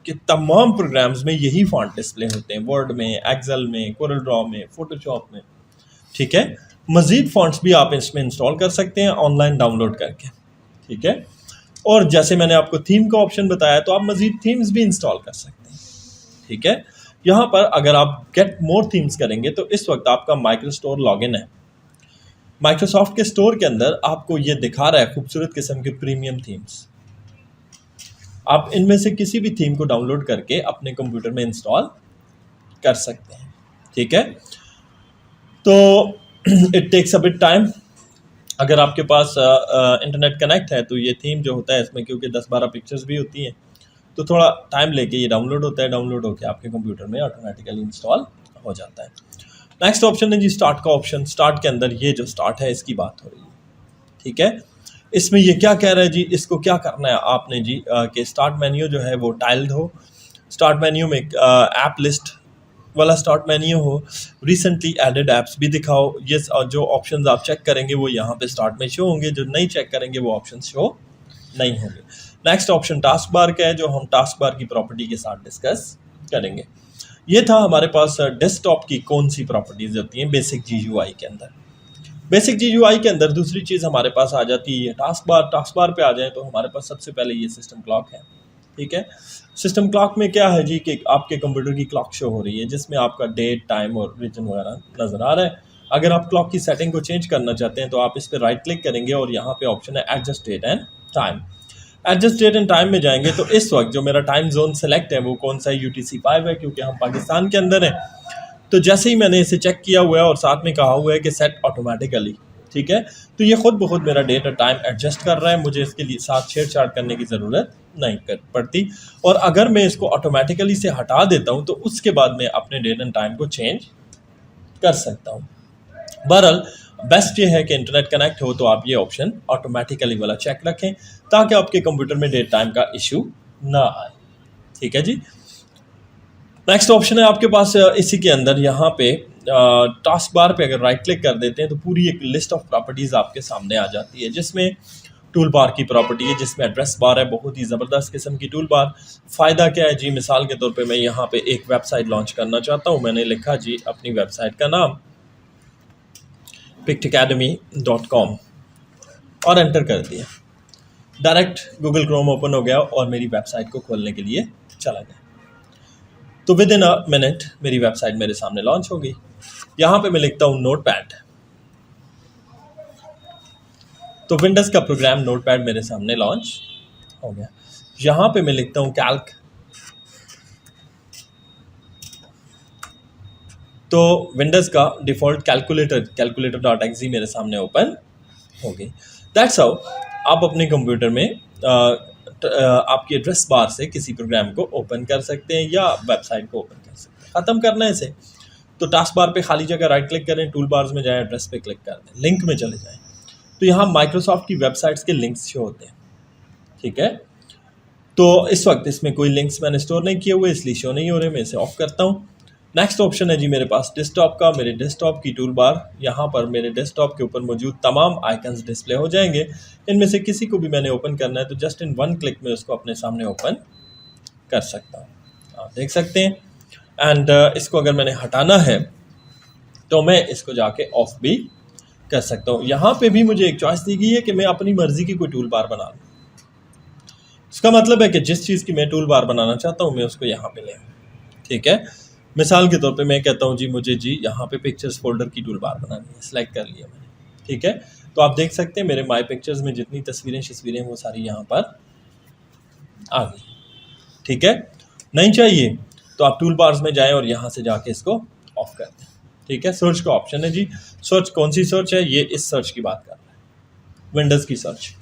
के तमाम प्रोग्राम्स में यही फॉन्ट डिस्प्ले होते हैं, वर्ड में, एक्सेल में, कोरल ड्रॉ में, फोटोशॉप में, ठीक है। मजीद फॉन्ट्स भी आप इसमें इंस्टॉल कर सकते हैं ऑनलाइन डाउनलोड करके, ठीक है। और जैसे मैंने आपको थीम का ऑप्शन बताया तो आप मजीद थीम्स भी इंस्टॉल कर सकते हैं, ठीक है। यहाँ पर अगर आप गेट मोर थीम्स करेंगे तो इस वक्त आपका माइक्रो स्टोर लॉगिन है। माइक्रोसॉफ्ट के स्टोर के अंदर आपको ये दिखा रहा है खूबसूरत किस्म के प्रीमियम थीम्स। आप इनमें से किसी भी थीम को डाउनलोड करके अपने कंप्यूटर में इंस्टॉल कर सकते हैं, ठीक है। तो it takes a bit time. अगर आपके पास इंटरनेट कनेक्ट है तो ये थीम जो होता है इसमें क्योंकि 10-12 पिक्चर्स भी होती हैं तो थोड़ा टाइम लेके ये डाउनलोड होता है, डाउनलोड होकर आपके कंप्यूटर में ऑटोमेटिकली इंस्टॉल हो जाता है। नेक्स्ट ऑप्शन है जी स्टार्ट का ऑप्शन। स्टार्ट के अंदर ये जो स्टार्ट है इसकी बात हो रही है, ठीक है। इसमें ये क्या कह रहा है जी, इसको क्या करना है आपने जी कि स्टार्ट मेन्यू जो है वो टाइल्ड हो, स्टार्ट मेन्यू में ऐप लिस्ट वाला स्टार्ट मेन्यू हो, रिसेंटली एडेड ऐप्स भी दिखाओ। ये जो ऑप्शंस आप चेक करेंगे वो यहाँ पे स्टार्ट में शो होंगे, जो नहीं चेक करेंगे वो ऑप्शन शो नहीं होंगे। नेक्स्ट ऑप्शन टास्क बार का है, जो हम टास्क बार की प्रॉपर्टी के साथ डिस्कस करेंगे। ये था हमारे पास डेस्कटॉप की कौन सी प्रॉपर्टीज होती हैं बेसिक GUI के अंदर। बेसिक GUI के अंदर दूसरी चीज़ हमारे पास आ जाती है टास्क बार। टास्क बार पे आ जाए तो हमारे पास सबसे पहले ये सिस्टम क्लॉक है, ठीक है। सिस्टम क्लॉक में क्या है जी कि आपके कंप्यूटर की क्लॉक शो हो रही है जिसमें आपका डेट, टाइम और रीजन वगैरह नज़र आ रहा है। अगर आप क्लॉक की सेटिंग को चेंज करना चाहते हैं तो आप इस पर राइट क्लिक करेंगे और यहाँ पे ऑप्शन है adjust date and time. Adjust date and time में जाएंगे तो इस वक्त जो मेरा टाइम जोन सेलेक्ट है वो कौन सा है? UTC 5 है, क्योंकि हम पाकिस्तान के अंदर हैं। तो जैसे ही मैंने इसे चेक किया हुआ है और साथ में कहा हुआ है कि सेट ऑटोमेटिकली, ठीक है, तो ये खुद ब खुद मेरा डेट और टाइम एडजस्ट कर रहा है, मुझे इसके लिए साथ छेड़छाड़ करने की ज़रूरत नहीं पड़ती। और अगर मैं इसको ऑटोमेटिकली से हटा देता हूँ तो उसके बाद मैं अपने डेट एंड टाइम को चेंज कर सकता हूँ। बहरहाल बेस्ट ये है कि इंटरनेट कनेक्ट हो तो आप ये ऑप्शन ऑटोमेटिकली वाला चेक रखें ताकि आपके कंप्यूटर में डेट टाइम का इशू ना आए, ठीक है जी। नेक्स्ट ऑप्शन है आपके पास इसी के अंदर यहाँ पे टास्क बार पे अगर राइट क्लिक कर देते हैं तो पूरी एक लिस्ट ऑफ प्रॉपर्टीज़ आपके सामने आ जाती है, जिसमें टूल बार की प्रॉपर्टी है, जिसमें एड्रेस बार है, बहुत ही ज़बरदस्त किस्म की टूल बार। फ़ायदा क्या है जी? मिसाल के तौर पे मैं यहाँ पे एक वेबसाइट लॉन्च करना चाहता हूँ, मैंने लिखा जी अपनी वेबसाइट का नाम pictacademy.com और एंटर कर दिया। डायरेक्ट गूगल क्रोम ओपन हो गया और मेरी वेबसाइट को खोलने के लिए चला गया। तो विद इन अ मिनट मेरी वेबसाइट मेरे सामने लॉन्च हो गई। यहाँ पे मैं लिखता हूँ नोटपैड, तो विंडोज़ का प्रोग्राम नोटपैड मेरे सामने लॉन्च हो गया। यहाँ पे मैं लिखता हूँ कैल्क, तो विंडोज़ का डिफ़ॉल्ट कैलकुलेटर.exe मेरे सामने ओपन हो गई। दैट्स हाउ आप अपने कंप्यूटर में आपकी एड्रेस बार से किसी प्रोग्राम को ओपन कर सकते हैं या वेबसाइट को ओपन कर सकते हैं। ख़त्म करना है इसे तो टास्क बार पे खाली जगह राइट क्लिक करें, टूल बार्स में जाएं, एड्रेस पे क्लिक कर दें, लिंक में चले जाएं, तो यहाँ माइक्रोसॉफ्ट की वेबसाइट्स के लिंक्स शो होते हैं, ठीक है। तो इस वक्त इसमें कोई लिंक्स मैंने स्टोर नहीं किए हुए इसलिए शो नहीं हो रहे, मैं इसे ऑफ करता हूँ। नेक्स्ट ऑप्शन है जी मेरे पास डेस्कटॉप का। मेरे डेस्कटॉप की टूल बार, यहाँ पर मेरे डेस्कटॉप के ऊपर मौजूद तमाम आइकन्स डिस्प्ले हो जाएंगे। इनमें से किसी को भी मैंने ओपन करना है तो जस्ट इन वन क्लिक में उसको अपने सामने ओपन कर सकता हूँ, आप देख सकते हैं। एंड इसको अगर मैंने हटाना है तो मैं इसको जाके ऑफ भी कर सकता हूँ। यहाँ पे भी मुझे एक चॉइस दी गई है कि मैं अपनी मर्जी की कोई टूल बार बना लूँ। इसका मतलब है कि जिस चीज़ की मैं टूल बार बनाना चाहता हूँ मैं उसको यहाँ पे ले आऊँ, ठीक है। मिसाल के तौर पे मैं कहता हूँ जी मुझे जी यहाँ पे पिक्चर्स फोल्डर की टूल बार बनानी है, सिलेक्ट कर लिया मैंने, ठीक है। तो आप देख सकते हैं मेरे माई पिक्चर्स में जितनी तस्वीरें वो सारी यहाँ पर आ गई, ठीक है। नहीं चाहिए तो आप टूल बार्स में जाएं और यहाँ से जाके इसको ऑफ कर दें, ठीक है। सर्च का ऑप्शन है जी, सर्च कौन सी सर्च है, ये इस सर्च की बात कर रहा है, विंडोज़ की सर्च।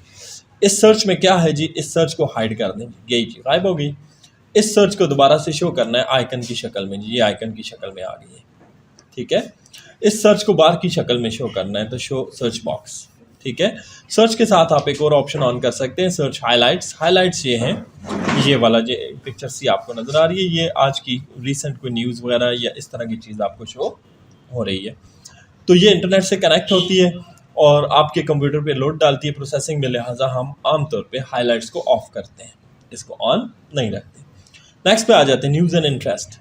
इस सर्च में क्या है जी, इस सर्च को हाइड कर दें, यही जी गायब हो गई। इस सर्च को दोबारा से शो करना है आइकन की शक्ल में जी, ये आइकन की शक्ल में आ गई है, ठीक है। इस सर्च को बार की शक्ल में शो करना है तो शो सर्च बॉक्स, ठीक है। सर्च के साथ आप एक और ऑप्शन ऑन कर सकते हैं, सर्च हाइलाइट्स। हाइलाइट्स ये हैं, ये वाला जो पिक्चर सी आपको नज़र आ रही है, ये आज की रिसेंट कोई न्यूज़ वगैरह या इस तरह की चीज़ आपको शो हो रही है। तो ये इंटरनेट से कनेक्ट होती है और आपके कंप्यूटर पे लोड डालती है प्रोसेसिंग में, लिहाजा हम आमतौर पे हाइलाइट्स को ऑफ करते हैं, इसको ऑन नहीं रखते। नेक्स्ट पे आ जाते हैं न्यूज़ एंड इंटरेस्ट।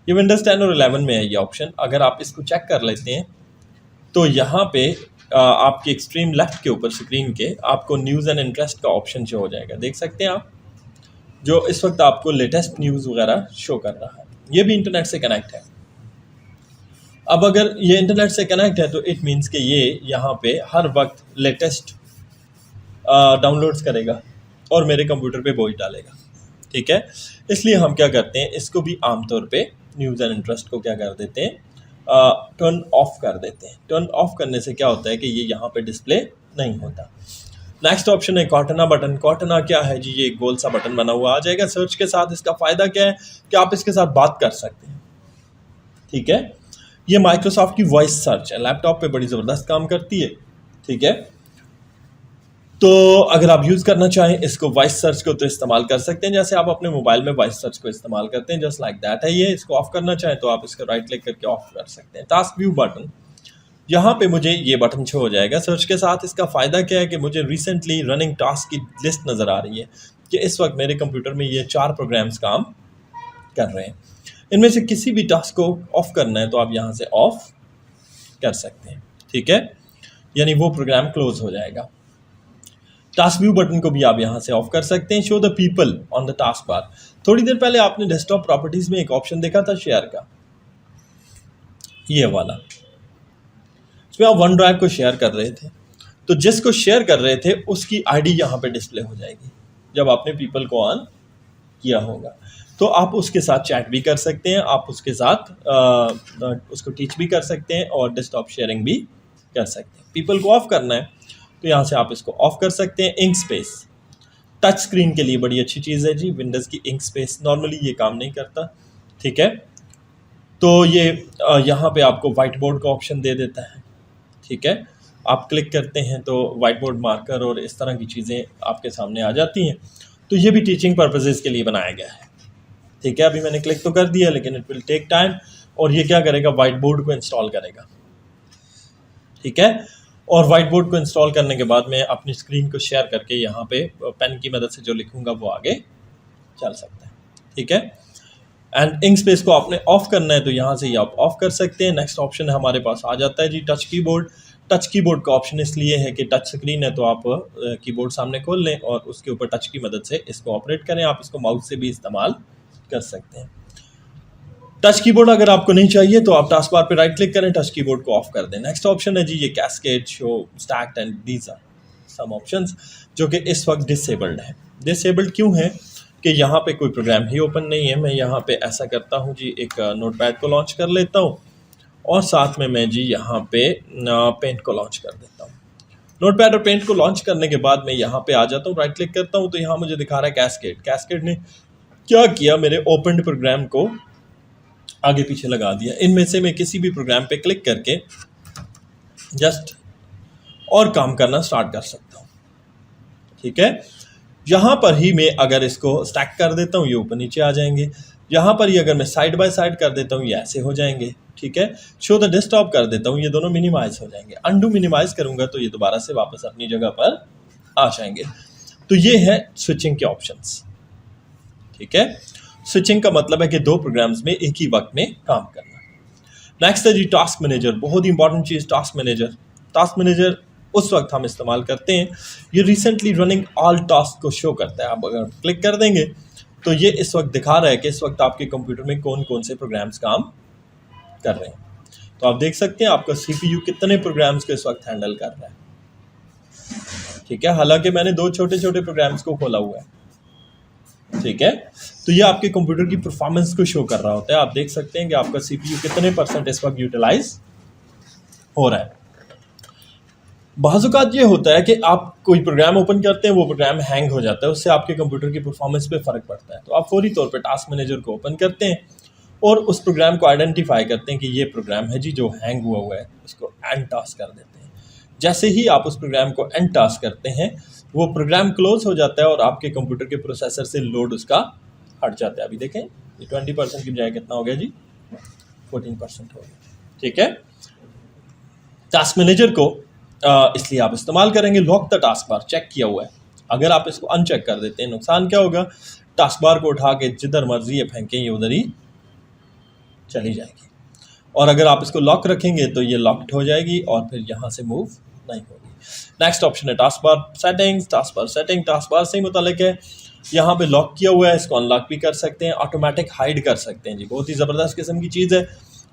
ये विंडोज़ 10 और 11 में है ये ऑप्शन। अगर आप इसको चेक कर लेते हैं तो यहाँ पे आपके एक्सट्रीम लेफ्ट के ऊपर स्क्रीन के आपको न्यूज़ एंड इंटरेस्ट का ऑप्शन शो हो जाएगा, देख सकते हैं आप, जो इस वक्त आपको लेटेस्ट न्यूज़ वगैरह शो कर रहा है। ये भी इंटरनेट से कनेक्ट है। अब अगर ये इंटरनेट से कनेक्ट है तो इट मीन्स कि ये यहाँ पे हर वक्त लेटेस्ट डाउनलोड्स करेगा और मेरे कंप्यूटर पे बोझ डालेगा, ठीक है। इसलिए हम क्या करते हैं, इसको भी आमतौर पे न्यूज़ एंड इंटरेस्ट को क्या कर देते हैं, टर्न ऑफ कर देते हैं। टर्न ऑफ करने से क्या होता है कि ये यहाँ पे डिस्प्ले नहीं होता। नेक्स्ट ऑप्शन है कॉर्टना बटन। कॉर्टना क्या है जी, ये एक गोल सा बटन बना हुआ आ जाएगा सर्च के साथ। इसका फ़ायदा क्या है कि आप इसके साथ बात कर सकते हैं, ठीक है। ये माइक्रोसॉफ्ट की वॉइस सर्च है, लैपटॉप पे बड़ी ज़बरदस्त काम करती है, ठीक है। तो अगर आप यूज़ करना चाहें इसको वॉइस सर्च को तो इस्तेमाल कर सकते हैं, जैसे आप अपने मोबाइल में वॉइस सर्च को इस्तेमाल करते हैं, जस्ट लाइक दैट है ये। इसको ऑफ करना चाहें तो आप इसको राइट क्लिक करके ऑफ कर सकते हैं। टास्क व्यू बटन, यहाँ पे मुझे ये बटन शो हो जाएगा सर्च के साथ। इसका फ़ायदा क्या है कि मुझे रिसेंटली रनिंग टास्क की लिस्ट नज़र आ रही है कि इस वक्त मेरे कंप्यूटर में ये 4 प्रोग्राम्स काम कर रहे हैं। इनमें से किसी भी टास्क को ऑफ करना है तो आप यहाँ से ऑफ कर सकते हैं, ठीक है, यानी वो प्रोग्राम क्लोज हो जाएगा। टास्क व्यू बटन को भी आप यहाँ से ऑफ कर सकते हैं। Show the people on the task bar. थोड़ी देर पहले आपने डेस्कटॉप प्रॉपर्टीज में एक ऑप्शन देखा था शेयर का, ये वाला, इसमें आप वन ड्राइव को शेयर कर रहे थे, तो जिसको शेयर कर रहे थे उसकी आईडी यहाँ पे डिस्प्ले हो जाएगी जब आपने पीपल को ऑन किया होगा। तो आप उसके साथ चैट भी कर सकते हैं, आप उसके साथ उसको टीच भी कर सकते हैं और डेस्कटॉप शेयरिंग भी कर सकते हैं। पीपल को ऑफ करना है तो यहाँ से आप इसको ऑफ कर सकते हैं। इंक स्पेस टच स्क्रीन के लिए बड़ी अच्छी चीज़ है जी, विंडोज़ की इंक स्पेस। नॉर्मली ये काम नहीं करता, ठीक है। तो ये यहाँ पे आपको वाइट बोर्ड का ऑप्शन दे देता है, ठीक है। आप क्लिक करते हैं तो वाइट बोर्ड मार्कर और इस तरह की चीज़ें आपके सामने आ जाती हैं। तो ये भी टीचिंग पर्पसेस के लिए बनाया गया है, ठीक है। अभी मैंने क्लिक तो कर दिया लेकिन इट विल टेक टाइम। और ये क्या करेगा, वाइट बोर्ड को इंस्टॉल करेगा, ठीक है। और वाइट बोर्ड को इंस्टॉल करने के बाद मैं अपनी स्क्रीन को शेयर करके यहाँ पे पेन की मदद से जो लिखूंगा वो आगे चल सकता है, ठीक है। एंड इंक स्पेस को आपने ऑफ करना है तो यहाँ से ही आप ऑफ कर सकते हैं। नेक्स्ट ऑप्शन हमारे पास आ जाता है जी टच कीबोर्ड। टच कीबोर्ड का ऑप्शन इसलिए है कि टच स्क्रीन है तो आप कीबोर्ड सामने खोल लें और उसके ऊपर टच की मदद से इसको ऑपरेट करें। आप इसको माउस से भी इस्तेमाल कर सकते हैं। टच कीबोर्ड अगर आपको नहीं चाहिए तो आप टास्क बार पे राइट क्लिक करें, टच कीबोर्ड को ऑफ कर दें। नेक्स्ट ऑप्शन है जी ये cascade, show, stacked and these are some options जो कि इस वक्त डिसेबल्ड है। डिसेबल्ड क्यों है कि यहाँ पे कोई प्रोग्राम ही ओपन नहीं है। मैं यहाँ पे ऐसा करता हूँ जी, एक नोटपैड को लॉन्च कर लेता हूँ और साथ में मैं जी यहाँ पे पेंट को लॉन्च कर देता हूँ। नोटपैड और पेंट को लॉन्च करने के बाद मैं यहाँ पे आ जाता हूँ, राइट क्लिक करता हूँ तो यहाँ मुझे दिखा रहा है कैस्केड। कैस्केड ने क्या किया, मेरे ओपन प्रोग्राम को आगे पीछे लगा दिया। इनमें से मैं किसी भी प्रोग्राम पे क्लिक करके जस्ट और काम करना स्टार्ट कर सकता हूँ, ठीक है। यहाँ पर ही मैं अगर इसको स्टैक कर देता हूँ ये ऊपर नीचे आ जाएंगे। यहाँ पर ही अगर मैं साइड बाय साइड कर देता हूँ ये ऐसे हो जाएंगे, ठीक है। शो द डेस्कटॉप कर देता हूँ ये दोनों मिनिमाइज हो जाएंगे। अंडू मिनिमाइज करूँगा तो ये दोबारा से वापस अपनी जगह पर आ जाएंगे। तो ये है स्विचिंग के ऑप्शंस, ठीक है। स्विचिंग का मतलब है कि 2 प्रोग्राम्स में एक ही वक्त में काम करना। नेक्स्ट है जी टास्क मैनेजर, बहुत ही इंपॉर्टेंट चीज़ टास्क मैनेजर। टास्क मैनेजर उस वक्त हम इस्तेमाल करते हैं। ये रिसेंटली रनिंग ऑल टास्क को शो करता है। आप अगर क्लिक कर देंगे तो ये इस वक्त दिखा रहा है कि इस वक्त आपके कंप्यूटर में कौन कौन से प्रोग्राम्स काम कर रहे हैं। तो आप देख सकते हैं आपका CPU कितने प्रोग्राम्स को इस वक्त हैंडल कर रहा है। ठीक है, हालांकि मैंने 2 छोटे छोटे प्रोग्राम्स को खोला हुआ है। ठीक है, तो ये आपके कंप्यूटर की परफॉर्मेंस को शो कर रहा होता है। आप देख सकते हैं कि आपका CPU कितने % इस वक्त यूटिलाइज हो रहा है। बाज़-औक़ात ये होता है कि आप कोई प्रोग्राम ओपन करते हैं, वो प्रोग्राम हैंग हो जाता है, उससे आपके कंप्यूटर की परफॉर्मेंस पे फ़र्क पड़ता है। तो आप फौरी तौर पे टास्क मैनेजर को ओपन करते हैं और उस प्रोग्राम को आइडेंटिफाई करते हैं कि ये प्रोग्राम है जी जो हैंग हुआ हुआ है, उसको एंड टास्क कर देते हैं। जैसे ही आप उस प्रोग्राम को एंड टास्क करते हैं, वो प्रोग्राम क्लोज हो जाता है और आपके कंप्यूटर के प्रोसेसर से लोड उसका हट जाता है। अभी देखें, ये 20% की बजाय कितना हो गया जी, 14% हो गया। ठीक है, टास्क मैनेजर को इसलिए आप इस्तेमाल करेंगे। Lock the task bar check किया हुआ है, अगर आप इसको अनचेक कर देते हैं नुकसान क्या होगा, टास्क बार को उठा के जिधर मर्जी ये फेंकें, ये उधर ही चली जाएगी। और अगर आप इसको लॉक रखेंगे तो ये लॉक्ड हो जाएगी और फिर यहाँ से मूव नहीं होगी। नेक्स्ट ऑप्शन है task bar settings. Task bar setting task bar से मुतालिक है। यहाँ पे लॉक किया हुआ है, इसको अनलॉक भी कर सकते हैं, ऑटोमेटिक हाइड कर सकते हैं जी। बहुत ही ज़बरदस्त किस्म की चीज़ है।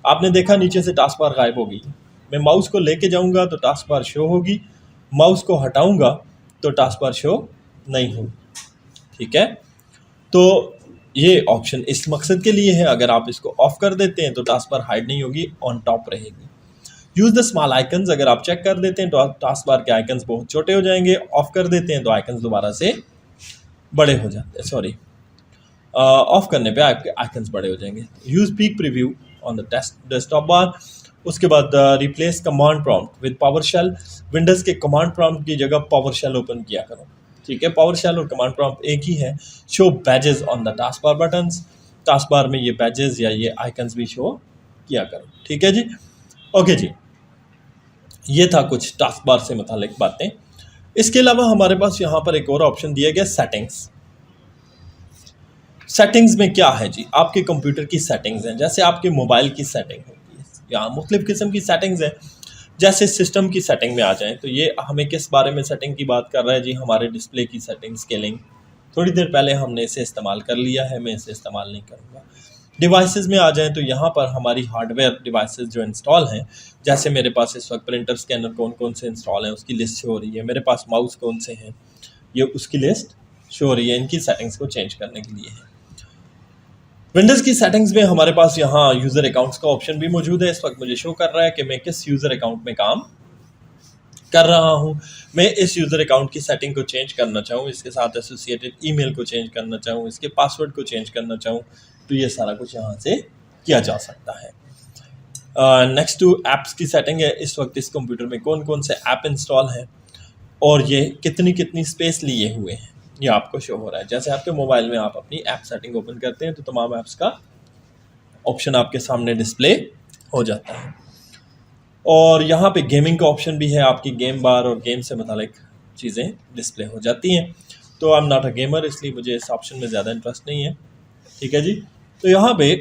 आपने देखा नीचे से टास्क बार गायब होगी। मैं माउस को लेके जाऊंगा तो टास्क बार शो होगी, माउस को हटाऊंगा तो टास्क बार शो नहीं होगी। ठीक है, तो ये ऑप्शन इस मकसद के लिए है। अगर आप इसको ऑफ कर देते हैं तो टास्क बार हाइड नहीं होगी, ऑन टॉप रहेगी। यूज़ द स्मॉल आइकन्स, अगर आप चेक कर देते हैं तो टास्क बार के आइकन्स बहुत छोटे हो जाएंगे, ऑफ कर देते हैं तो आइकन्स दोबारा से बड़े हो जाते हैं। सॉरी, ऑफ करने पे आपके आइकन्स बड़े हो जाएंगे। Use peek preview on the desktop bar. उसके बाद replace command prompt with PowerShell. Windows के कमांड प्रॉम्प्ट की जगह पावर शेल ओपन किया करो। ठीक है, पावर शेल और कमांड प्रॉम्प्ट एक ही है। Show badges on the task bar buttons, taskbar में ये बैजेस या ये आइकन्स भी शो किया करो। ठीक है जी, ओके जी, ये था कुछ टास्क बार से मुतालिक बातें। इसके अलावा हमारे पास यहाँ पर एक और ऑप्शन दिया गया, सेटिंग्स। सेटिंग्स में क्या है जी, आपके कंप्यूटर की सेटिंग्स हैं, जैसे आपके मोबाइल की सेटिंग होती है। यहाँ मुख्तलिफ किस्म की सेटिंग्स हैं। जैसे सिस्टम की सेटिंग में आ जाएं तो ये हमें किस बारे में सेटिंग की बात कर रहा है जी, हमारे डिस्प्ले की सेटिंग, स्केलिंग। थोड़ी देर पहले हमने इसे इस्तेमाल कर लिया है, मैं इसे इस्तेमाल नहीं करूँगा। डिवाइसेस में आ जाएं तो यहाँ पर हमारी हार्डवेयर डिवाइसेस जो इंस्टॉल हैं, जैसे मेरे पास इस वक्त प्रिंटर, स्कैनर कौन कौन से इंस्टॉल हैं उसकी लिस्ट शो हो रही है। मेरे पास माउस कौन से हैं, ये उसकी लिस्ट शो हो रही है। इनकी सेटिंग्स को चेंज करने के लिए है। विंडोज़ की सेटिंग्स में हमारे पास यहाँ यूज़र अकाउंट्स का ऑप्शन भी मौजूद है। इस वक्त मुझे शो कर रहा है कि मैं किस यूज़र अकाउंट में काम कर रहा हूँ। मैं इस यूज़र अकाउंट की सेटिंग को चेंज करना चाहूँ, इसके साथ एसोसिएटेड ईमेल को चेंज करना चाहूँ, इसके पासवर्ड को चेंज करना चाहूँ, तो ये सारा कुछ यहाँ से किया जा सकता है। नेक्स्ट टू ऐप्स की सेटिंग है। इस वक्त इस कंप्यूटर में कौन कौन से ऐप इंस्टॉल हैं और ये कितनी कितनी स्पेस लिए हुए हैं, ये आपको शो हो रहा है। जैसे आपके मोबाइल में आप अपनी ऐप सेटिंग ओपन करते हैं तो तमाम ऐप्स का ऑप्शन आपके सामने डिस्प्ले हो जाता है। और यहाँ पे गेमिंग का ऑप्शन भी है, आपकी गेम बार और गेम से मुतालिक चीज़ें डिस्प्ले हो जाती हैं। तो I am not a gamer, इसलिए मुझे इस ऑप्शन में ज़्यादा इंटरेस्ट नहीं है। ठीक है जी, तो यहाँ पे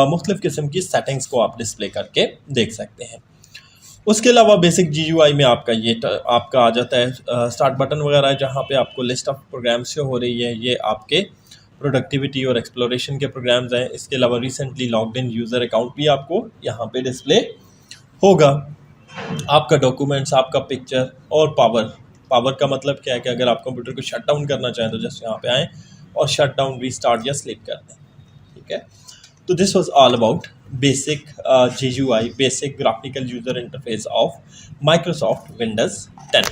मुख्तलिफ़ किस्म की सेटिंग्स को आप डिस्प्ले करके देख सकते हैं। उसके अलावा बेसिक GUI में आपका आ जाता है स्टार्ट बटन वगैरह, जहाँ पे आपको लिस्ट ऑफ प्रोग्राम्स शो हो रही है। ये आपके प्रोडक्टिविटी और एक्सप्लोरेशन के प्रोग्राम्स हैं। इसके अलावा recently logged in user account भी आपको यहाँ पे डिस्प्ले होगा। आपका डॉक्यूमेंट्स, आपका पिक्चर और पावर का मतलब क्या है कि अगर आप कंप्यूटर को शट डाउन करना चाहें तो जस्ट यहाँ पे आएँ और शट डाउन, रीस्टार्ट या स्लीप कर दें। ठीक है, तो this was all about basic GUI, basic graphical user interface of Microsoft Windows 10.